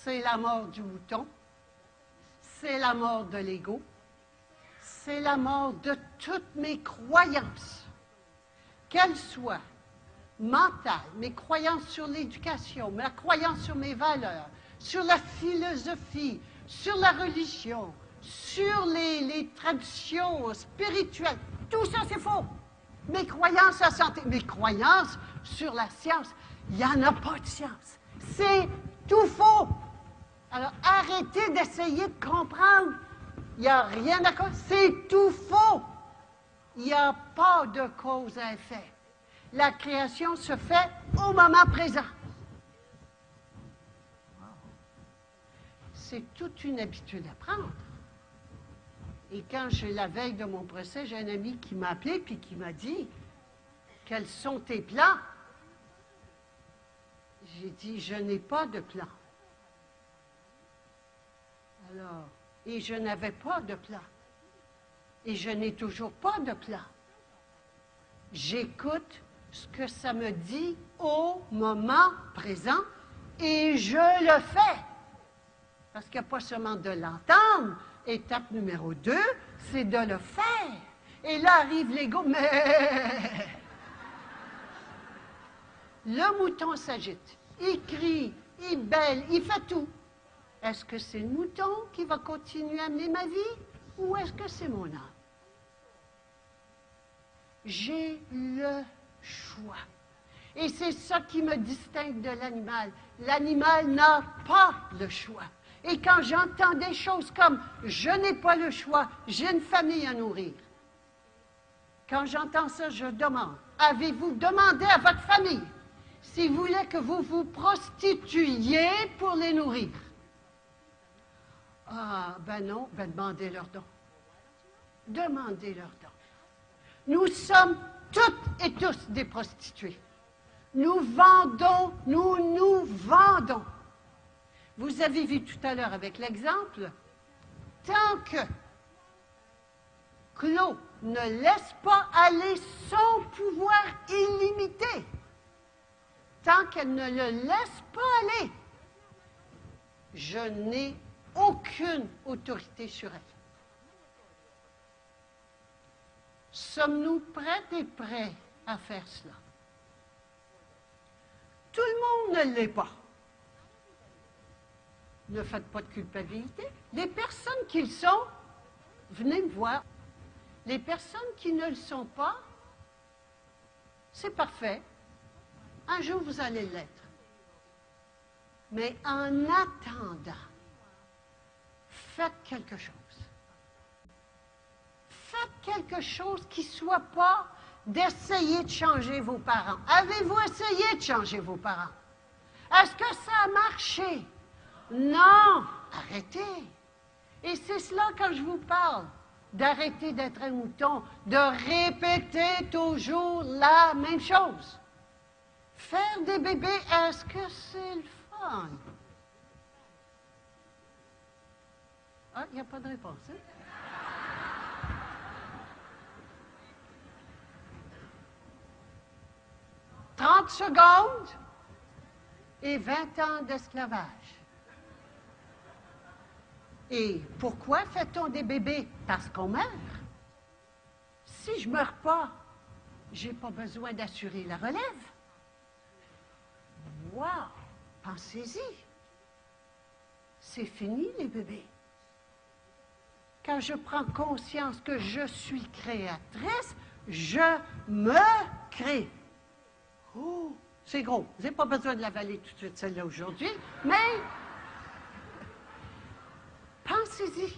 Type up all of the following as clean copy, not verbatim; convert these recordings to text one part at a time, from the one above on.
c'est la mort du mouton, c'est la mort de l'ego, c'est la mort de toutes mes croyances, qu'elles soient mentales, mes croyances sur l'éducation, ma croyance sur mes valeurs, sur la philosophie, sur la religion, sur les traditions spirituelles. Tout ça, c'est faux. Mes croyances à santé, mes croyances sur la science, il n'y en a pas de science. C'est tout faux. Alors, arrêtez d'essayer de comprendre. Il n'y a rien à cause. C'est tout faux. Il n'y a pas de cause à effet. La création se fait au moment présent. C'est toute une habitude à prendre. Et quand la veille de mon procès, j'ai un ami qui m'a appelé puis qui m'a dit « Quels sont tes plans? » J'ai dit « Je n'ai pas de plan. » Alors, et je n'avais pas de plan. Et je n'ai toujours pas de plan. J'écoute ce que ça me dit au moment présent et je le fais. Parce qu'il n'y a pas seulement de l'entendre. Étape numéro 2, c'est de le faire. Et là arrive l'ego, mais... Le mouton s'agite, il crie, il bêle, il fait tout. Est-ce que c'est le mouton qui va continuer à mener ma vie ou est-ce que c'est mon âme? J'ai le choix. Et c'est ça qui me distingue de l'animal. L'animal n'a pas le choix. Et quand j'entends des choses comme « je n'ai pas le choix, j'ai une famille à nourrir », quand j'entends ça, je demande « avez-vous demandé à votre famille s'ils voulaient que vous vous prostituiez pour les nourrir? » Ah, ben non, ben demandez-leur donc. Demandez-leur donc. Nous sommes toutes et tous des prostituées. Nous vendons, nous vendons. Vous avez vu tout à l'heure avec l'exemple, tant que Claude ne laisse pas aller son pouvoir illimité, tant qu'elle ne le laisse pas aller, je n'ai aucune autorité sur elle. Sommes-nous prêtes et prêts à faire cela? Tout le monde ne l'est pas. Ne faites pas de culpabilité. Les personnes qui le sont, venez me voir. Les personnes qui ne le sont pas, c'est parfait. Un jour, vous allez l'être. Mais en attendant, faites quelque chose. Faites quelque chose qui ne soit pas d'essayer de changer vos parents. Avez-vous essayé de changer vos parents? Est-ce que ça a marché? Non! Arrêtez! Et c'est cela quand je vous parle, d'arrêter d'être un mouton, de répéter toujours la même chose. Faire des bébés, est-ce que c'est le fun? Ah, il n'y a pas de réponse, hein? 30 secondes et 20 ans d'esclavage. Et pourquoi fait-on des bébés? Parce qu'on meurt. Si je ne meurs pas, je n'ai pas besoin d'assurer la relève. Wow! Pensez-y. C'est fini, les bébés. Quand je prends conscience que je suis créatrice, je me crée. Oh, c'est gros. Vous n'avez pas besoin de l'avaler tout de suite, celle-là, aujourd'hui, mais pensez-y.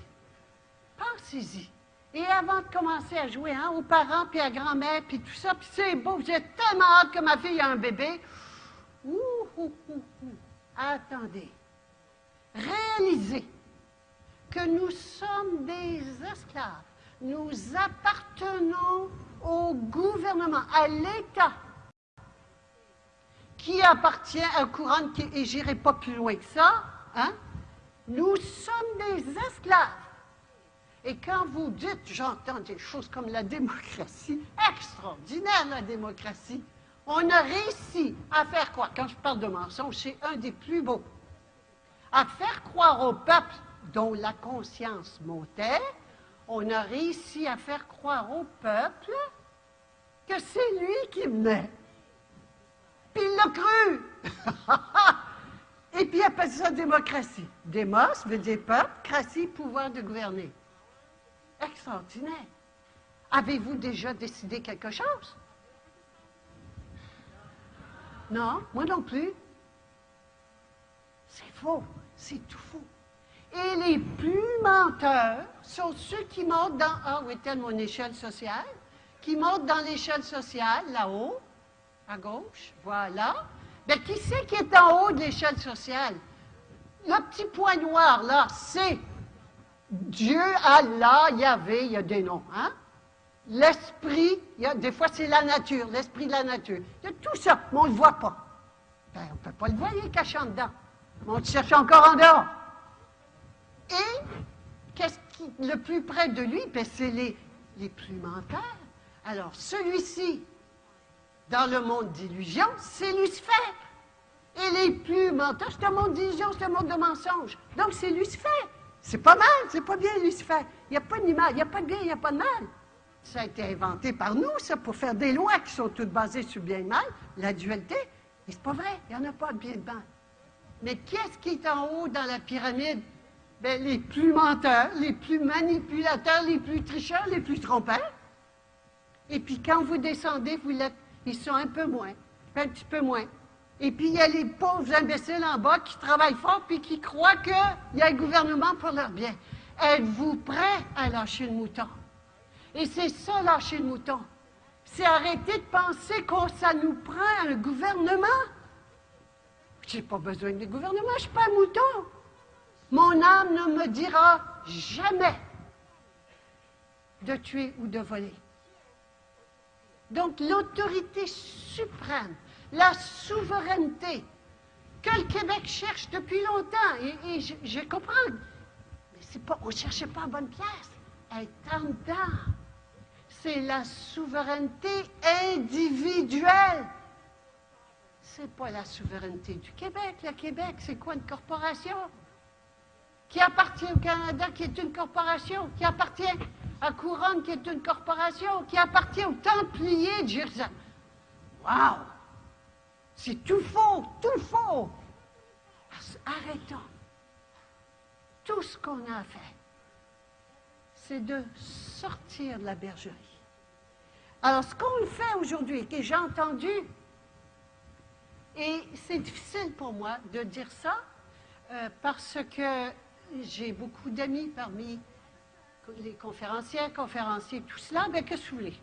Pensez-y. Et avant de commencer à jouer aux parents, puis à grand-mère, puis tout ça, puis c'est beau, j'ai tellement hâte que ma fille ait un bébé. Attendez. Réalisez que nous sommes des esclaves. Nous appartenons au gouvernement, à l'État, qui appartient à un courant, et je n'irai pas plus loin que ça, hein? Nous sommes des esclaves. Et quand vous dites, j'entends des choses comme la démocratie, extraordinaire la démocratie, on a réussi à faire quoi? Quand je parle de mensonge, c'est un des plus beaux. à faire croire au peuple dont la conscience montait, on a réussi à faire croire au peuple que c'est lui qui menait. Puis il l'a cru. Et puis il appelle ça démocratie. Démos veut dire peuple, cratie, pouvoir de gouverner. Extraordinaire. Avez-vous déjà décidé quelque chose? Non, moi non plus. C'est faux, c'est tout faux. Et les plus menteurs sont ceux qui montent dans, ah, où était mon échelle sociale? Qui montent dans l'échelle sociale, là-haut, à gauche, voilà. Bien, qui c'est qui est en haut de l'échelle sociale? Le petit point noir, là, c'est Dieu, Allah, Yahvé, il y a des noms, hein? L'esprit, des fois c'est la nature, l'esprit de la nature. Il y a tout ça, mais on ne le voit pas. Ben, on ne peut pas le voir, il est caché en dedans. Mais on te cherche encore en dehors. Et, qu'est-ce qui le plus près de lui? Ben, c'est les plus menteurs. Alors, celui-ci, dans le monde d'illusion, c'est Lucifer. Et les plus menteurs, c'est un monde d'illusion, c'est un monde de mensonges. Donc, c'est Lucifer. C'est pas mal, c'est pas bien, Lucifer. Il n'y a pas de mal, il n'y a pas de bien, il n'y a pas de mal. Ça a été inventé par nous, ça, pour faire des lois qui sont toutes basées sur bien et mal, la dualité. Et c'est pas vrai, il n'y en a pas de bien et de mal. Mais qu'est-ce qui est en haut dans la pyramide? Bien, les plus menteurs, les plus manipulateurs, les plus tricheurs, les plus trompeurs. Et puis quand vous descendez, ils sont un peu moins, un petit peu moins. Et puis il y a les pauvres imbéciles en bas qui travaillent fort puis qui croient qu'il y a un gouvernement pour leur bien. Êtes-vous prêts à lâcher le mouton? Et c'est ça, lâcher le mouton. C'est arrêter de penser que ça nous prend un gouvernement. Je n'ai pas besoin de gouvernement, je ne suis pas un mouton. Mon âme ne me dira jamais de tuer ou de voler. Donc, l'autorité suprême, la souveraineté que le Québec cherche depuis longtemps, et je comprends, mais c'est pas, on ne cherchait pas en bonne place, elle est en dedans. C'est la souveraineté individuelle. C'est pas la souveraineté du Québec. Le Québec, c'est quoi, une corporation? Qui appartient au Canada, qui est une corporation, qui appartient à Couronne, qui est une corporation, qui appartient aux Templiers de Jérusalem. Wow! C'est tout faux, tout faux! Arrêtons. Tout ce qu'on a à faire, c'est de sortir de la bergerie. Alors, ce qu'on fait aujourd'hui, que j'ai entendu, et c'est difficile pour moi de dire ça, parce que j'ai beaucoup d'amis parmi les conférenciers, tout cela, bien que vous voulez.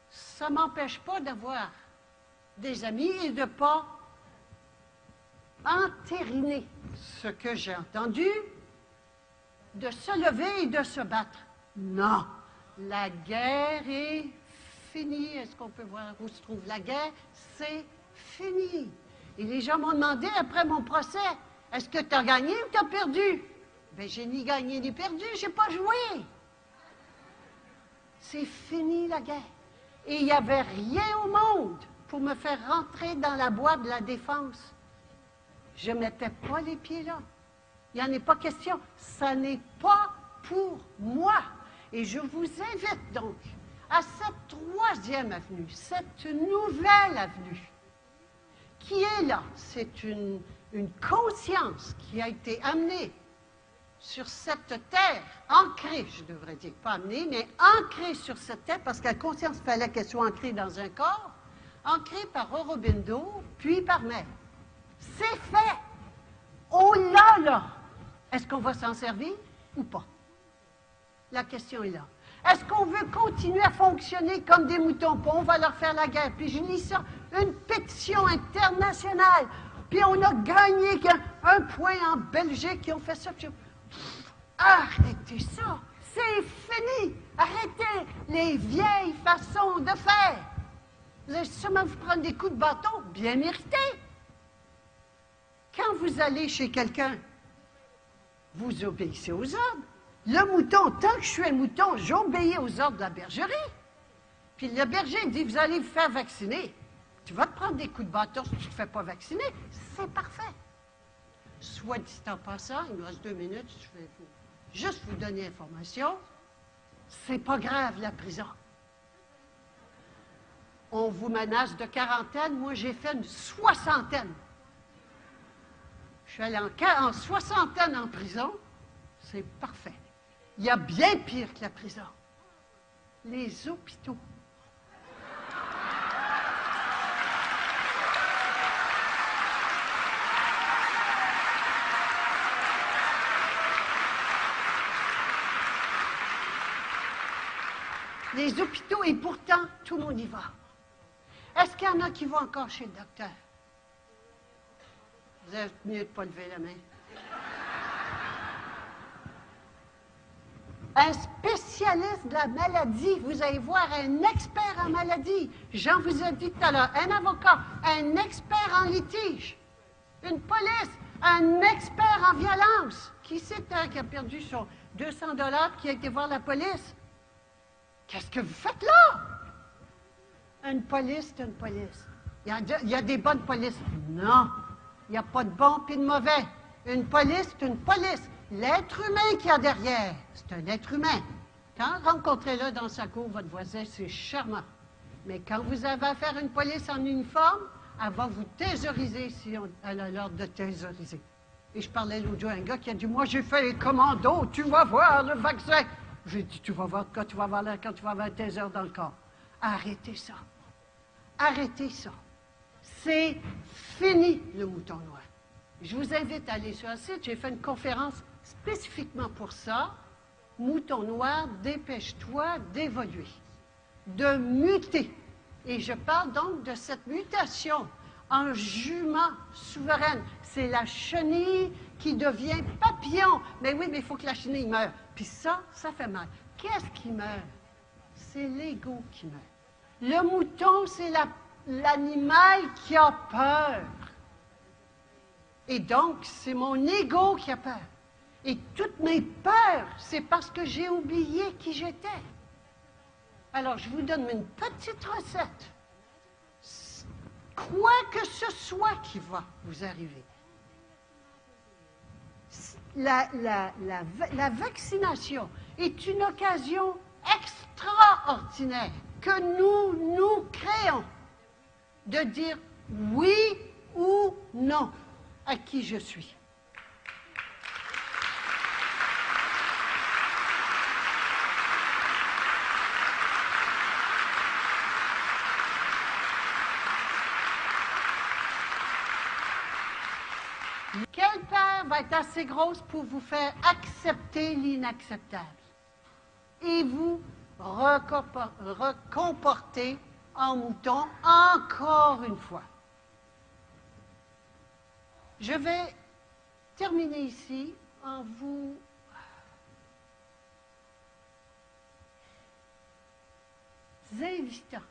Ça ne m'empêche pas d'avoir des amis et de ne pas entériner ce que j'ai entendu, de se lever et de se battre. Non, la guerre est finie. Est-ce qu'on peut voir où se trouve la guerre? C'est fini. Et les gens m'ont demandé, après mon procès, est-ce que tu as gagné ou tu as perdu? Bien, j'ai ni gagné ni perdu, je n'ai pas joué. C'est fini la guerre. Et il n'y avait rien au monde pour me faire rentrer dans la boîte de la défense. Je ne mettais pas les pieds là. Il n'y en est pas question. Ça n'est pas pour moi. Et je vous invite donc à cette troisième avenue, cette nouvelle avenue, qui est là. C'est une conscience qui a été amenée sur cette terre, ancrée, je devrais dire, pas amenée, mais ancrée sur cette terre, parce que la conscience, il fallait qu'elle soit ancrée dans un corps, ancrée par Aurobindo, puis par Mère. C'est fait! Oh là là! Est-ce qu'on va s'en servir ou pas? La question est là. Est-ce qu'on veut continuer à fonctionner comme des moutons? Puis on va leur faire la guerre. Puis je lis ça, une pétition internationale. Puis on a gagné un point en Belgique qui ont fait ça. Puis arrêtez ça! C'est fini! Arrêtez les vieilles façons de faire! Vous allez sûrement vous prendre des coups de bâton bien mérités. Quand vous allez chez quelqu'un, vous obéissez aux ordres. Le mouton, tant que je suis un mouton, j'obéis aux ordres de la bergerie. Puis le berger dit, vous allez vous faire vacciner. Tu vas te prendre des coups de bâton si tu ne te fais pas vacciner. C'est parfait. soit dit en passant, il me reste 2 minutes, je vais juste vous donner information. C'est pas grave, la prison. On vous menace de quarantaine. Moi, j'ai fait une soixantaine. Je suis allé en soixantaine en prison. C'est parfait. Il y a bien pire que la prison. Les hôpitaux. Les hôpitaux, et pourtant, tout le monde y va. Est-ce qu'il y en a qui vont encore chez le docteur? Vous êtes mieux de ne pas lever la main. Un spécialiste de la maladie, vous allez voir un expert en maladie. Jean vous a dit tout à l'heure, un avocat, un expert en litige, une police, un expert en violence. Qui c'est qui a perdu son 200 $ qui a été voir la police? Qu'est-ce que vous faites là? Une police, c'est une police. Il y a des bonnes polices. Non, il n'y a pas de bons et de mauvais. Une police, c'est une police. L'être humain qu'il y a derrière, c'est un être humain. Quand rencontrez-le dans sa cour, votre voisin, c'est charmant. Mais quand vous avez affaire à une police en uniforme, elle va vous thésauriser si elle a l'ordre de thésauriser. Et je parlais l'autre jour à un gars qui a dit, moi j'ai fait les commandos, tu vas voir le vaccin. J'ai dit, tu vas voir quand tu vas avoir un taser dans le corps. Arrêtez ça. Arrêtez ça. C'est fini, le mouton noir. Je vous invite à aller sur le site. J'ai fait une conférence spécifiquement pour ça. Mouton noir, dépêche-toi d'évoluer, de muter. Et je parle donc de cette mutation en jument souveraine. C'est la chenille qui devient papillon. Mais oui, mais il faut que la chenille meure. Puis ça fait mal. Qu'est-ce qui meurt? C'est l'ego qui meurt. Le mouton, c'est l'animal qui a peur. Et donc, c'est mon ego qui a peur. Et toutes mes peurs, c'est parce que j'ai oublié qui j'étais. Alors, je vous donne une petite recette. Quoi que ce soit qui va vous arriver, la vaccination est une occasion extraordinaire que nous créons de dire oui ou non à qui je suis. Quelle peur va être assez grosse pour vous faire accepter l'inacceptable et vous recomporter en mouton encore une fois? Je vais terminer ici en vous invitant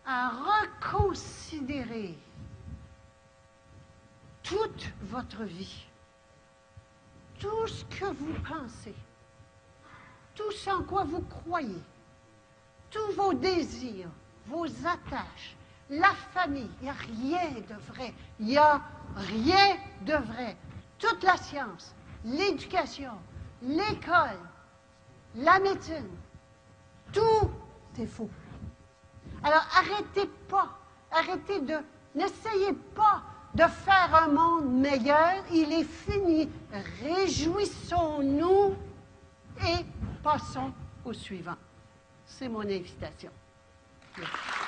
à reconsidérer toute votre vie, tout ce que vous pensez, tout ce en quoi vous croyez, tous vos désirs, vos attaches, la famille. Il n'y a rien de vrai. Il n'y a rien de vrai. Toute la science, l'éducation, l'école, la médecine, tout est faux. Alors, n'essayez pas de faire un monde meilleur. Il est fini. Réjouissons-nous et passons au suivant. C'est mon invitation. Merci.